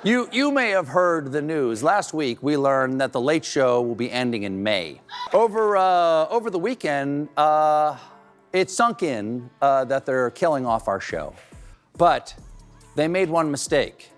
You may have heard the news. Last week, we learned that The Late Show will be ending in May. Over the weekend, it sunk in that they're killing off our show. But they made one mistake.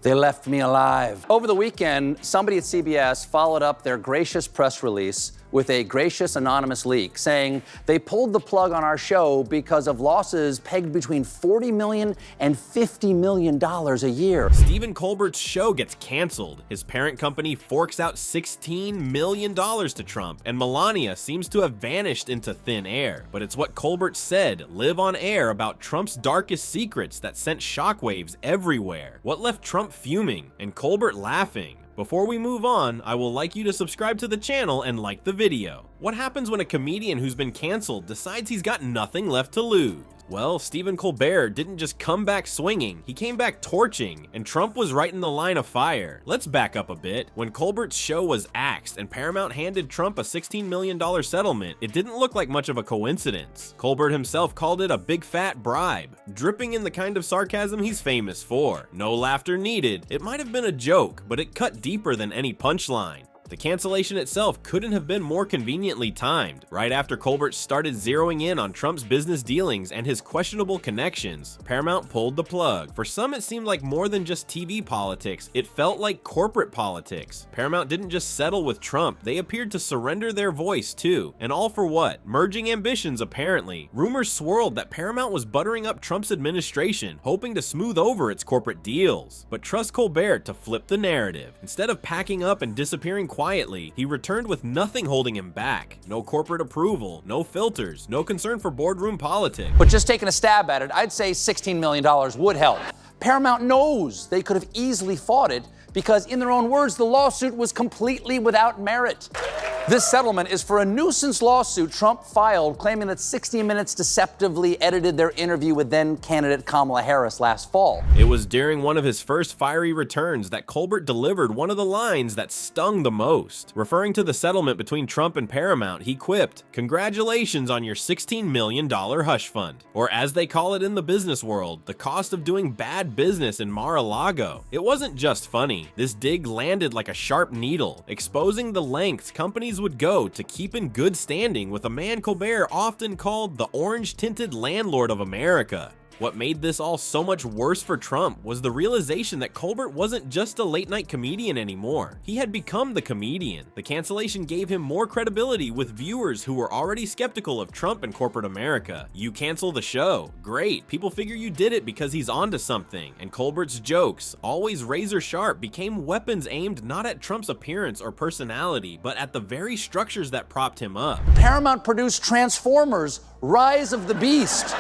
They left me alive. Over the weekend, somebody at CBS followed up their gracious press release with a gracious anonymous leak saying they pulled the plug on our show because of losses pegged between $40 million and $50 million a year. Stephen Colbert's show gets canceled. His parent company forks out $16 million to Trump, and Melania seems to have vanished into thin air. But it's what Colbert said live on air about Trump's darkest secrets that sent shockwaves everywhere. What left Trump fuming and Colbert laughing? Before we move on, I will like you to subscribe to the channel and like the video. What happens when a comedian who's been canceled decides he's got nothing left to lose? Well, Stephen Colbert didn't just come back swinging, he came back torching, and Trump was right in the line of fire. Let's back up a bit. When Colbert's show was axed and Paramount handed Trump a $16 million settlement, it didn't look like much of a coincidence. Colbert himself called it a big fat bribe, dripping in the kind of sarcasm he's famous for. No laughter needed. It might have been a joke, but it cut deeper than any punchline. The cancellation itself couldn't have been more conveniently timed. Right after Colbert started zeroing in on Trump's business dealings and his questionable connections, Paramount pulled the plug. For some, it seemed like more than just TV politics. It felt like corporate politics. Paramount didn't just settle with Trump, they appeared to surrender their voice too. And all for what? Merging ambitions, apparently. Rumors swirled that Paramount was buttering up Trump's administration, hoping to smooth over its corporate deals. But trust Colbert to flip the narrative. Instead of packing up and disappearing quietly, he returned with nothing holding him back. No corporate approval, no filters, no concern for boardroom politics. But just taking a stab at it, I'd say $16 million would help. Paramount knows they could have easily fought it because, in their own words, the lawsuit was completely without merit. This settlement is for a nuisance lawsuit Trump filed claiming that 60 Minutes deceptively edited their interview with then-candidate Kamala Harris last fall. It was during one of his first fiery returns that Colbert delivered one of the lines that stung the most. Referring to the settlement between Trump and Paramount, he quipped, "Congratulations on your $16 million hush fund," or as they call it in the business world, the cost of doing bad business in Mar-a-Lago. It wasn't just funny. This dig landed like a sharp needle, exposing the lengths companies would go to keep in good standing with a man Colbert often called the orange-tinted landlord of America. What made this all so much worse for Trump was the realization that Colbert wasn't just a late-night comedian anymore. He had become the comedian. The cancellation gave him more credibility with viewers who were already skeptical of Trump and corporate America. You cancel the show. Great. People figure you did it because he's onto something. And Colbert's jokes, always razor-sharp, became weapons aimed not at Trump's appearance or personality, but at the very structures that propped him up. Paramount produced Transformers: Rise of the Beast.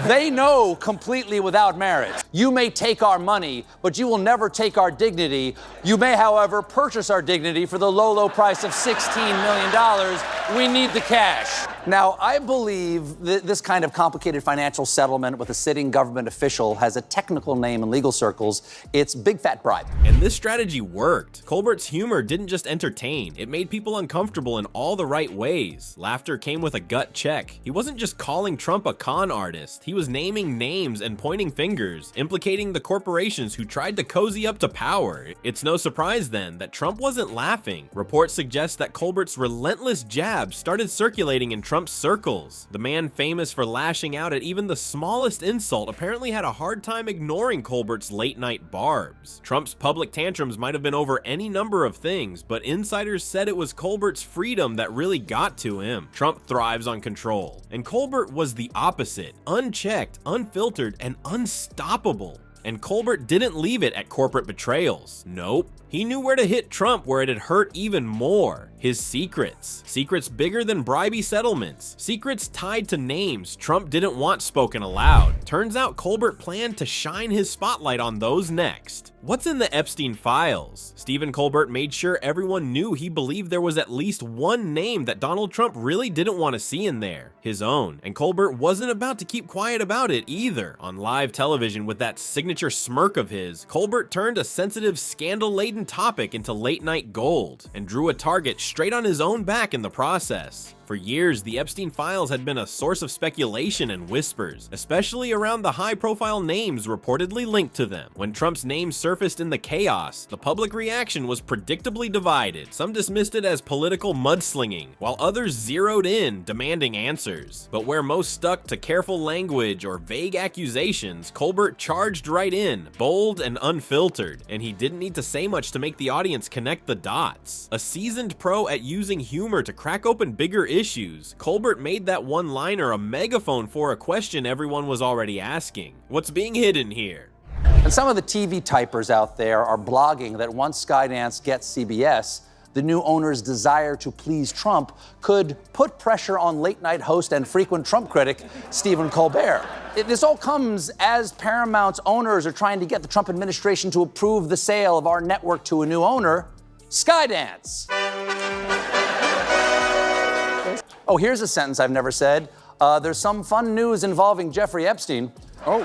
They know completely without merit. You may take our money, but you will never take our dignity. You may, however, purchase our dignity for the low, low price of $16 million. We need the cash. Now, I believe this kind of complicated financial settlement with a sitting government official has a technical name in legal circles. It's big fat bribe. And this strategy worked. Colbert's humor didn't just entertain, it made people uncomfortable in all the right ways. Laughter came with a gut check. He wasn't just calling Trump a con artist, he was naming names and pointing fingers, implicating the corporations who tried to cozy up to power. It's no surprise then that Trump wasn't laughing. Reports suggest that Colbert's relentless jabs started circulating in Trump's circles. The man famous for lashing out at even the smallest insult apparently had a hard time ignoring Colbert's late-night barbs. Trump's public tantrums might have been over any number of things, but insiders said it was Colbert's freedom that really got to him. Trump thrives on control, and Colbert was the opposite, unchecked, unfiltered, and unstoppable. And Colbert didn't leave it at corporate betrayals. Nope. He knew where to hit Trump where it had hurt even more. His secrets. Secrets bigger than bribey settlements. Secrets tied to names Trump didn't want spoken aloud. Turns out Colbert planned to shine his spotlight on those next. What's in the Epstein files? Stephen Colbert made sure everyone knew he believed there was at least one name that Donald Trump really didn't want to see in there. His own. And Colbert wasn't about to keep quiet about it either. On live television with that signature smirk of his, Colbert turned a sensitive, scandal-laden topic into late-night gold and drew a target straight on his own back in the process. For years, the Epstein files had been a source of speculation and whispers, especially around the high-profile names reportedly linked to them. When Trump's name surfaced in the chaos, the public reaction was predictably divided. Some dismissed it as political mudslinging, while others zeroed in, demanding answers. But where most stuck to careful language or vague accusations, Colbert charged right in, bold and unfiltered, and he didn't need to say much to make the audience connect the dots. A seasoned pro at using humor to crack open bigger issues, Colbert made that one-liner a megaphone for a question everyone was already asking. What's being hidden here? And some of the TV typers out there are blogging that once Skydance gets CBS, the new owner's desire to please Trump could put pressure on late-night host and frequent Trump critic Stephen Colbert. This all comes as Paramount's owners are trying to get the Trump administration to approve the sale of our network to a new owner, Skydance. Oh, here's a sentence I've never said. There's some fun news involving Jeffrey Epstein. Oh.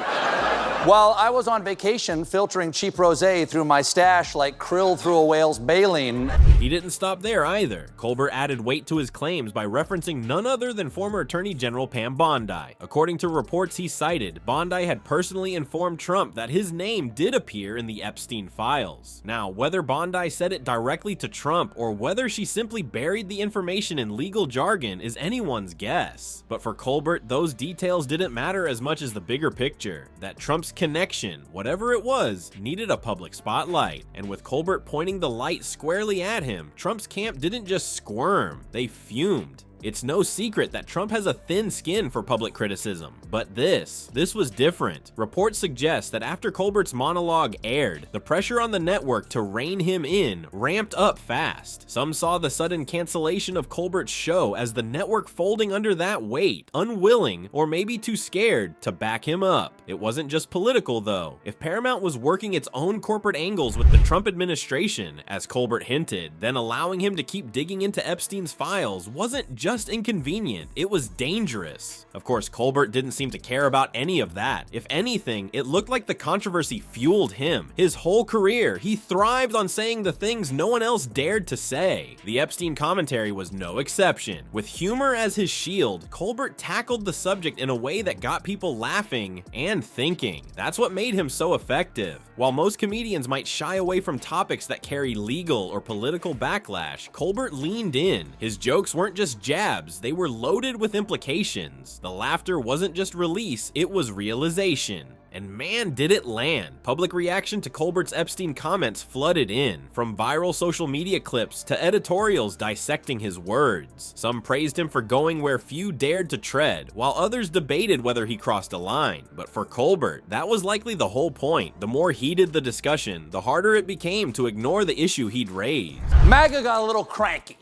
While I was on vacation filtering cheap rosé through my stash like krill through a whale's baleen. He didn't stop there either. Colbert added weight to his claims by referencing none other than former Attorney General Pam Bondi. According to reports he cited, Bondi had personally informed Trump that his name did appear in the Epstein files. Now, whether Bondi said it directly to Trump or whether she simply buried the information in legal jargon is anyone's guess. But for Colbert, those details didn't matter as much as the bigger picture, that Trump's connection, whatever it was, needed a public spotlight. And with Colbert pointing the light squarely at him, Trump's camp didn't just squirm, they fumed. It's no secret that Trump has a thin skin for public criticism, but this was different. Reports suggest that after Colbert's monologue aired, the pressure on the network to rein him in ramped up fast. Some saw the sudden cancellation of Colbert's show as the network folding under that weight, unwilling or maybe too scared to back him up. It wasn't just political though. If Paramount was working its own corporate angles with the Trump administration, as Colbert hinted, then allowing him to keep digging into Epstein's files wasn't just inconvenient, it was dangerous. Of course, Colbert didn't seem to care about any of that. If anything, it looked like the controversy fueled him. His whole career, he thrived on saying the things no one else dared to say. The Epstein commentary was no exception. With humor as his shield, Colbert tackled the subject in a way that got people laughing and thinking. That's what made him so effective. While most comedians might shy away from topics that carry legal or political backlash, Colbert leaned in. His jokes weren't just jabs, they were loaded with implications. The laughter wasn't just release, it was realization. And man, did it land. Public reaction to Colbert's Epstein comments flooded in, from viral social media clips to editorials dissecting his words. Some praised him for going where few dared to tread, while others debated whether he crossed a line. But for Colbert, that was likely the whole point. The more heated the discussion, the harder it became to ignore the issue he'd raised. MAGA got a little cranky.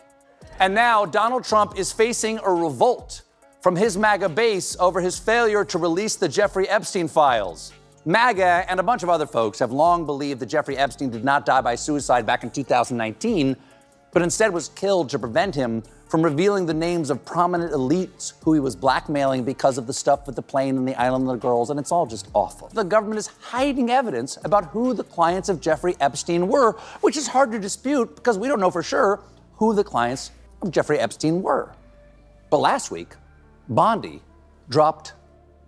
And now Donald Trump is facing a revolt from his MAGA base over his failure to release the Jeffrey Epstein files. MAGA and a bunch of other folks have long believed that Jeffrey Epstein did not die by suicide back in 2019, but instead was killed to prevent him from revealing the names of prominent elites who he was blackmailing because of the stuff with the plane and the island and the girls, and it's all just awful. The government is hiding evidence about who the clients of Jeffrey Epstein were, which is hard to dispute because we don't know for sure who the clients of Jeffrey Epstein were. But last week, Bondi dropped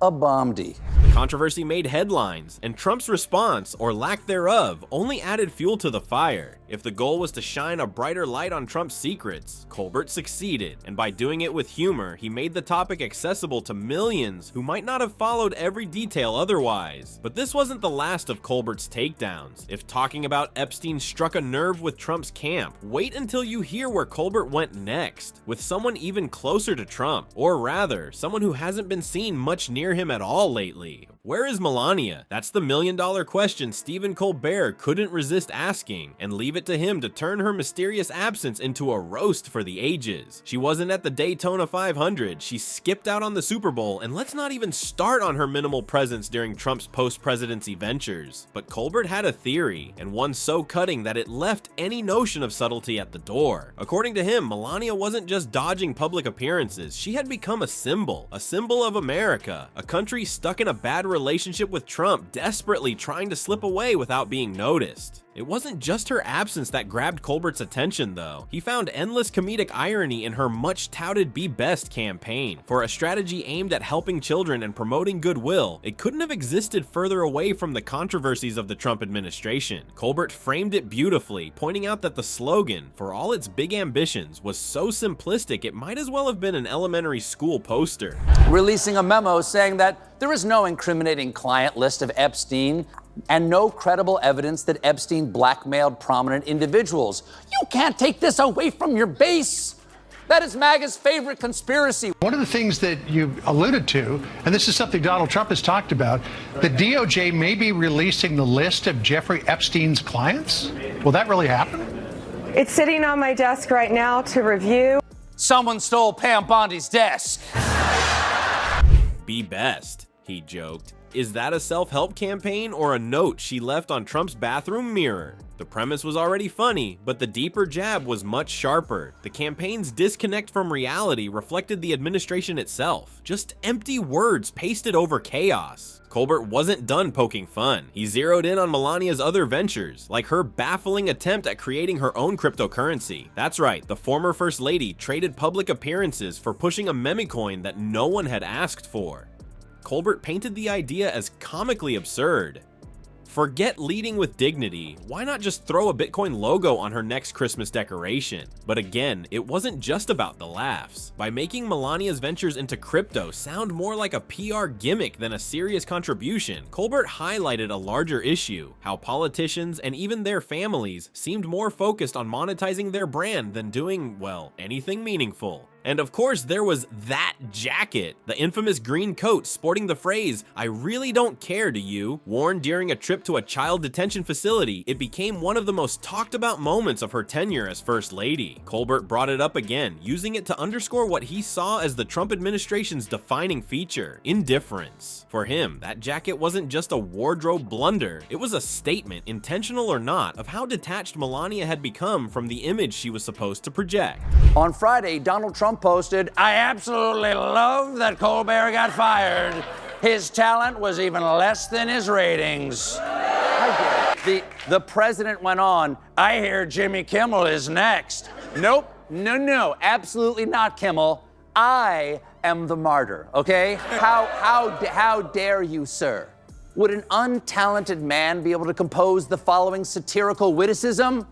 a bombdy. The controversy made headlines, and Trump's response, or lack thereof, only added fuel to the fire. If the goal was to shine a brighter light on Trump's secrets, Colbert succeeded, and by doing it with humor, he made the topic accessible to millions who might not have followed every detail otherwise. But this wasn't the last of Colbert's takedowns. If talking about Epstein struck a nerve with Trump's camp, wait until you hear where Colbert went next, with someone even closer to Trump, or rather, someone who hasn't been seen much near him at all lately. Where is Melania? That's the million-dollar question Stephen Colbert couldn't resist asking, and leave it to him to turn her mysterious absence into a roast for the ages. She wasn't at the Daytona 500, she skipped out on the Super Bowl, and let's not even start on her minimal presence during Trump's post-presidency ventures. But Colbert had a theory, and one so cutting that it left any notion of subtlety at the door. According to him, Melania wasn't just dodging public appearances, she had become a symbol of America, a country stuck in a bad relationship with Trump, desperately trying to slip away witut being noticed. It wasn't just her absence that grabbed Colbert's attention, though. He found endless comedic irony in her much-touted Be Best campaign. For a strategy aimed at helping children and promoting goodwill, it couldn't have existed further away from the controversies of the Trump administration. Colbert framed it beautifully, pointing out that the slogan, for all its big ambitions, was so simplistic it might as well have been an elementary school poster. Releasing a memo saying that there is no incriminating client list of Epstein and no credible evidence that Epstein blackmailed prominent individuals. You can't take this away from your base. That is MAGA's favorite conspiracy. One of the things that you alluded to, and this is something Donald Trump has talked about, the DOJ may be releasing the list of Jeffrey Epstein's clients. Will that really happen? It's sitting on my desk right now to review. Someone stole Pam Bondi's desk. Be Best, he joked. Is that a self-help campaign or a note she left on Trump's bathroom mirror? The premise was already funny, but the deeper jab was much sharper. The campaign's disconnect from reality reflected the administration itself. Just empty words pasted over chaos. Colbert wasn't done poking fun. He zeroed in on Melania's other ventures, like her baffling attempt at creating her own cryptocurrency. That's right, the former First Lady traded public appearances for pushing a memecoin that no one had asked for. Colbert painted the idea as comically absurd. Forget leading with dignity, why not just throw a Bitcoin logo on her next Christmas decoration? But again, it wasn't just about the laughs. By making Melania's ventures into crypto sound more like a PR gimmick than a serious contribution, Colbert highlighted a larger issue, how politicians and even their families seemed more focused on monetizing their brand than doing, well, anything meaningful. And of course, there was that jacket, the infamous green coat sporting the phrase, "I really don't care, do you?" Worn during a trip to a child detention facility, it became one of the most talked about moments of her tenure as First Lady. Colbert brought it up again, using it to underscore what he saw as the Trump administration's defining feature, indifference. For him, that jacket wasn't just a wardrobe blunder, it was a statement, intentional or not, of how detached Melania had become from the image she was supposed to project. On Friday, Donald Trump posted, "I absolutely love that Colbert got fired. His talent was even less than his ratings." The president went on, "I hear Jimmy Kimmel is next." Nope, no, absolutely not Kimmel. I am the martyr, okay? How dare you, sir? Would an untalented man be able to compose the following satirical witticism?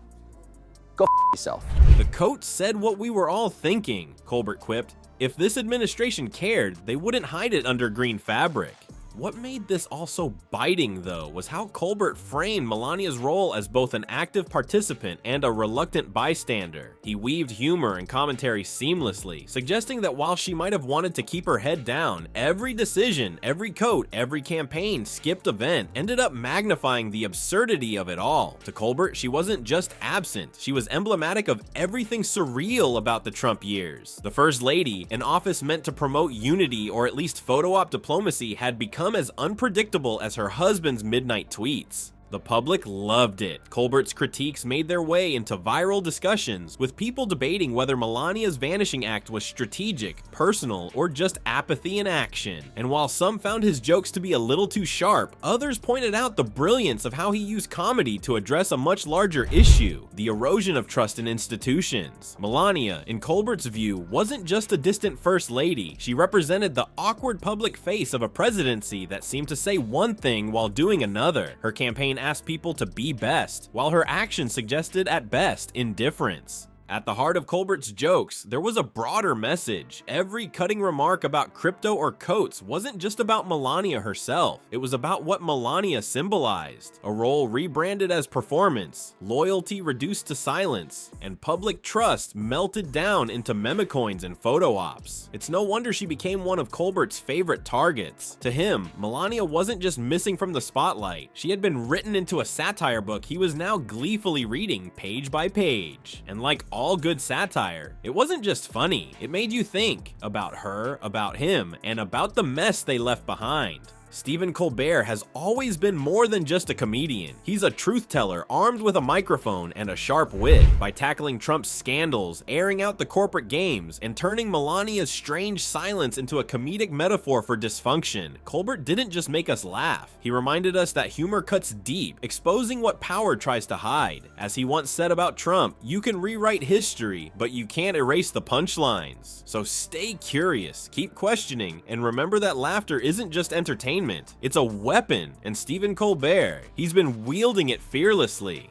Go yourself. The coat said what we were all thinking, Colbert quipped. If this administration cared, they wouldn't hide it under green fabric. What made this all so biting, though, was how Colbert framed Melania's role as both an active participant and a reluctant bystander. He weaved humor and commentary seamlessly, suggesting that while she might have wanted to keep her head down, every decision, every coat, every campaign skipped event ended up magnifying the absurdity of it all. To Colbert, she wasn't just absent, she was emblematic of everything surreal about the Trump years. The First Lady, an office meant to promote unity or at least photo op diplomacy, had become as unpredictable as her husband's midnight tweets. The public loved it. Colbert's critiques made their way into viral discussions, with people debating whether Melania's vanishing act was strategic, personal, or just apathy in action. And while some found his jokes to be a little too sharp, others pointed out the brilliance of how he used comedy to address a much larger issue, the erosion of trust in institutions. Melania, in Colbert's view, wasn't just a distant First Lady. She represented the awkward public face of a presidency that seemed to say one thing while doing another. Her campaign asked people to be best, while her actions suggested at best indifference. At the heart of Colbert's jokes, there was a broader message. Every cutting remark about crypto or coats wasn't just about Melania herself. It was about what Melania symbolized. A role rebranded as performance, loyalty reduced to silence, and public trust melted down into memecoins and photo ops. It's no wonder she became one of Colbert's favorite targets. To him, Melania wasn't just missing from the spotlight. She had been written into a satire book he was now gleefully reading page by page. And like all good satire, it wasn't just funny, it made you think about her, about him, and about the mess they left behind. Stephen Colbert has always been more than just a comedian. He's a truth teller armed with a microphone and a sharp wit. By tackling Trump's scandals, airing out the corporate games, and turning Melania's strange silence into a comedic metaphor for dysfunction, Colbert didn't just make us laugh. He reminded us that humor cuts deep, exposing what power tries to hide. As he once said about Trump, you can rewrite history, but you can't erase the punchlines. So stay curious, keep questioning, and remember that laughter isn't just entertainment, it's a weapon, and Stephen Colbert, he's been wielding it fearlessly.